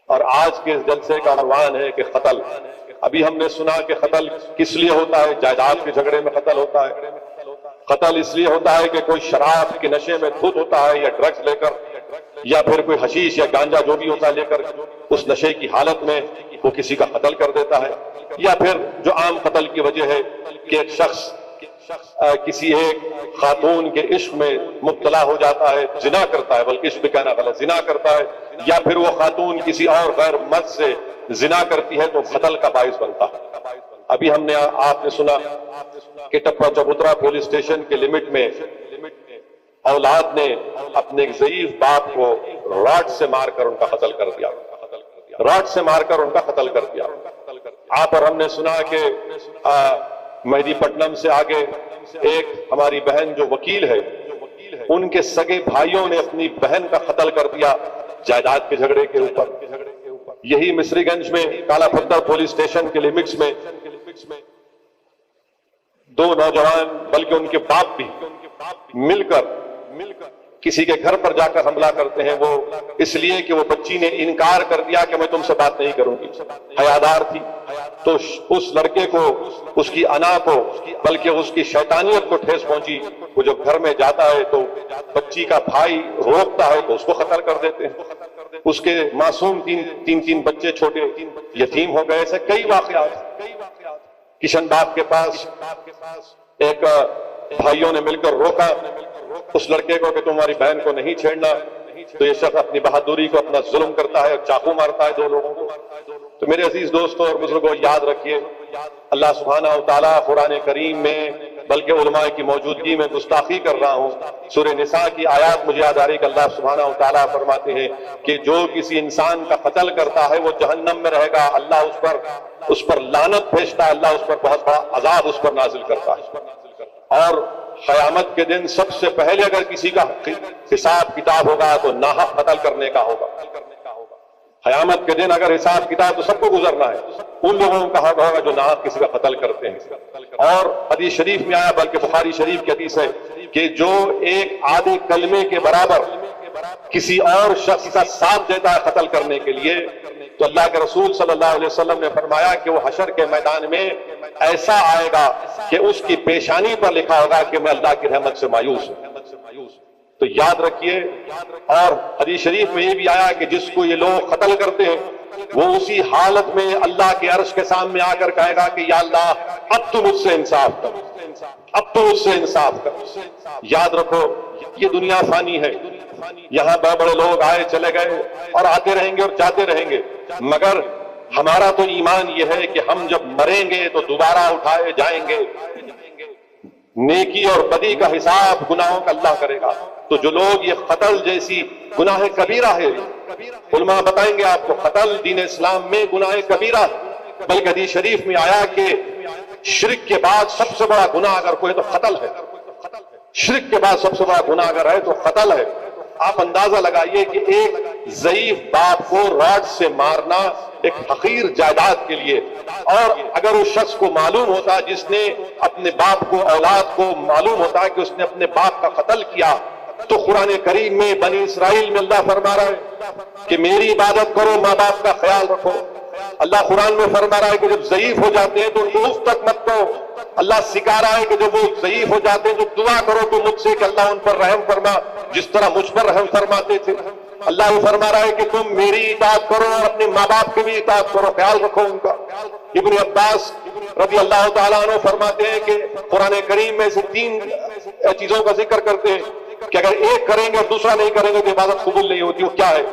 اور آج کے اس جلسے کا عنوان ہے کہ قتل۔ ابھی ہم نے سنا کہ قتل کس لیے ہوتا ہے؟ جائیداد کے جھگڑے میں قتل ہوتا ہے۔ قتل اس لیے ہوتا ہے کہ کوئی شراب کے نشے میں دھت ہوتا ہے یا ڈرگز لے کر، یا پھر کوئی حشیش یا گانجا جو بھی ہوتا ہے لے کر اس نشے کی حالت میں وہ کسی کا قتل کر دیتا ہے، یا پھر جو عام قتل کی وجہ ہے کہ ایک شخص کسی ایک خاتون کے عشق میں مبتلا ہو جاتا ہے، زنا کرتا ہے، بلکہ عشق بھی کہنا غلط، زنا کرتا ہے، یا پھر وہ خاتون کسی اور غیر مرد سے زنا کرتی ہے تو قتل کا باعث بنتا ہے۔ ابھی ہم نے آپ نے سنا کہ ٹپا چبوترا پولیس اسٹیشن کے لمٹ میں اولاد نے اپنے ایک ضعیف باپ کو راڈ سے مار کر ان کا قتل کر دیا، راڈ سے مار کر ان کا قتل کر دیا۔ آپ اور ہم نے سنا کہ مہدی پٹنم سے آگے ایک ہماری بہن جو وکیل ہے، ان کے سگے بھائیوں نے اپنی بہن کا قتل کر دیا جائیداد کے جھگڑے کے اوپر۔ یہی مصری گنج میں کالا پتھر پولیس اسٹیشن کے لمٹس میں دو نوجوان بلکہ ان کے باپ بھی مل کر کسی کے گھر پر جا کر حملہ کرتے ہیں، وہ اس لیے کہ وہ بچی نے انکار کر دیا کہ میں تم سے بات نہیں کروں گی، حیادار تھی۔ تو اس لڑکے کو، اس کی انا کو، بلکہ اس کی شیطانیت کو ٹھیس پہنچی۔ وہ جب گھر میں جاتا ہے تو بچی کا بھائی روکتا ہے تو اس کو قتل کر دیتے ہیں۔ اس کے معصوم تین بچے چھوٹے یتیم ہو گئے۔ ایسے کئی واقعات۔ کشن باغ کے پاس ایک بھائیوں نے مل کر روکا اس لڑکے کو کہ تمہاری بہن کو نہیں چھیڑنا، تو یہ شخص اپنی بہادری کو اپنا ظلم کرتا ہے اور چاقو مارتا ہے دو لوگوں کو۔ تو میرے عزیز دوستوں اور بزرگوں، یاد رکھیے اللہ سبحانہ و تعالیٰ قرآن کریم میں، بلکہ علماء کی موجودگی میں گستاخی کر رہا ہوں، سورہ نساء کی آیات مجھے یاد آ رہی کہ اللہ سبحانہ و تعالیٰ فرماتے ہیں کہ جو کسی انسان کا قتل کرتا ہے وہ جہنم میں رہے گا، اللہ اس پر لعنت بھیجتا ہے، اللہ اس پر بہت بڑا عذاب اس پر نازل کرتا ہے۔ اور قیامت کے دن سب سے پہلے اگر کسی کا حساب کتاب ہوگا تو ناحق قتل کرنے کا ہوگا۔ قیامت کے دن اگر حساب کتاب تو سب کو گزرنا ہے، ان لوگوں کا حق ہوگا جو ناحق کسی کا قتل کرتے ہیں۔ اور حدیث شریف میں آیا، بلکہ بخاری شریف کی حدیث ہے کہ جو ایک آدھے کلمے کے برابر کسی اور شخص کا ساتھ دیتا ہے قتل کرنے کے لیے، تو اللہ کے رسول صلی اللہ علیہ وسلم نے فرمایا کہ وہ حشر کے میدان میں ایسا آئے گا کہ اس کی پیشانی پر لکھا ہوگا کہ میں اللہ کی رحمت سے مایوس ہوں۔ تو یاد رکھیے، اور حدیث شریف میں یہ بھی آیا کہ جس کو یہ لوگ قتل کرتے ہیں وہ اسی حالت میں اللہ کے عرش کے سامنے آ کر کہے گا کہ یا اللہ اب تو مجھ سے انصاف کر، اب تو مجھ سے انصاف کر۔ یاد رکھو یہ دنیا فانی ہے، یہاں بڑے بڑے لوگ آئے چلے گئے اور آتے رہیں گے اور جاتے رہیں گے، مگر ہمارا تو ایمان یہ ہے کہ ہم جب مریں گے تو دوبارہ اٹھائے جائیں گے۔ نیکی اور بدی کا حساب گناہوں کا اللہ کرے گا۔ تو جو لوگ یہ قتل جیسی گناہ کبیرہ ہے، علماء بتائیں گے آپ کو قتل دین اسلام میں گناہ کبیرہ ہے، بلکہ حدیث شریف میں آیا کہ شرک کے بعد سب سے بڑا گناہ اگر کوئی تو قتل ہے۔ شرک کے بعد سب سے بڑا گناہ اگر ہے تو قتل ہے۔ آپ اندازہ لگائیے کہ ایک ضعیف باپ کو راڈ سے مارنا ایک حقیر جائیداد کے لیے، اور اگر اس شخص کو معلوم ہوتا، جس نے اپنے باپ کو، اولاد کو معلوم ہوتا کہ اس نے اپنے باپ کا قتل کیا، تو قرآن کریم میں بنی اسرائیل میں اللہ فرما رہا ہے کہ میری عبادت کرو، ماں باپ کا خیال رکھو۔ اللہ قرآن میں فرما رہا ہے کہ جب ضعیف ہو جاتے ہیں تو اف تک مت کرو۔ اللہ سکھا رہا ہے کہ جب وہ ضعیف ہو جاتے ہیں تو دعا کرو کہ مجھ سے کہ اللہ ان پر رحم فرما جس طرح مجھ پر رحم فرماتے تھے۔ اللہ یہ فرما رہا ہے کہ تم میری اطاعت کرو اور اپنے ماں باپ کی بھی اطاعت کرو، خیال رکھو ان کا۔ ابن عباس رضی اللہ تعالیٰ عنہ فرماتے ہیں کہ قرآن کریم میں سے 3 چیزوں کا ذکر کرتے ہیں کہ اگر ایک کریں گے اور دوسرا نہیں کریں گے تو عبادت قبول نہیں ہوتی۔ وہ کیا ہے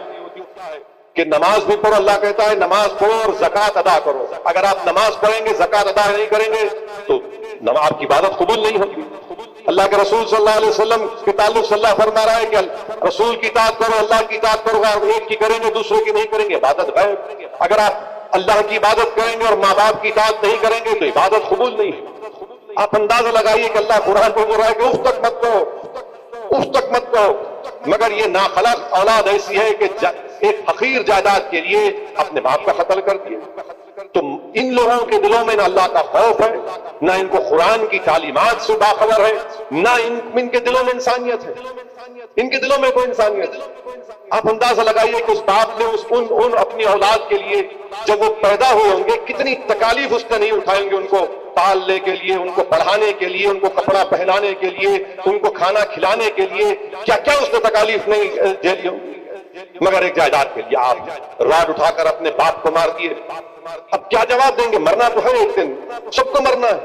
کہ نماز بھی پڑھو، اللہ کہتا ہے نماز پڑھو اور زکوٰۃ ادا کرو۔ اگر آپ نماز پڑھیں گے، زکوٰۃ ادا نہیں کریں گے تو آپ کی عبادت قبول نہیں ہوگی۔ اللہ کے رسول صلی اللہ علیہ وسلم کے تعلق سے اللہ فرما رہا ہے کہ رسول کی اطاعت کرو، اللہ کی اطاعت کرو، اگر ایک کی کریں گے دوسرے کی نہیں کریں گے عبادت غیر۔ اگر آپ اللہ کی عبادت کریں گے اور ماں باپ کی اطاعت نہیں کریں گے تو عبادت قبول نہیں ہے۔ آپ اندازہ لگائیے کہ اللہ قرآن کو بول رہا ہے کہ اف تک مت کرو، اف تک مت کرو، مگر یہ ناخلق اولاد ایسی ہے کہ ایک حقیر جائیداد کے لیے اپنے باپ کا قتل کر دیا۔ تو ان لوگوں کے دلوں میں نہ اللہ کا خوف ہے، نہ ان کو قرآن کی تعلیمات سے باخبر ہے، نہ ان کے دلوں میں انسانیت ہے، ان کے دلوں میں کوئی انسانیت ہے۔ آپ اندازہ لگائیے کہ اس باپ نے ان اپنی اولاد کے لیے جب وہ پیدا ہوئے ہوں گے کتنی تکالیف اس نے نہیں اٹھائیں گے ان کو پالنے کے لیے، ان کو پڑھانے کے لیے، ان کو کپڑا پہنانے کے لیے، ان کو کھانا کھلانے کے لیے، کیا کیا اس نے تکالیف نہیں جھیلی ہوں گی، مگر ایک جائیداد کے لیے آپ راڈ اٹھا کر اپنے باپ کو مار دیے۔ اب کیا جواب دیں گے؟ مرنا تو ہے ایک دن، سب کو مرنا ہے۔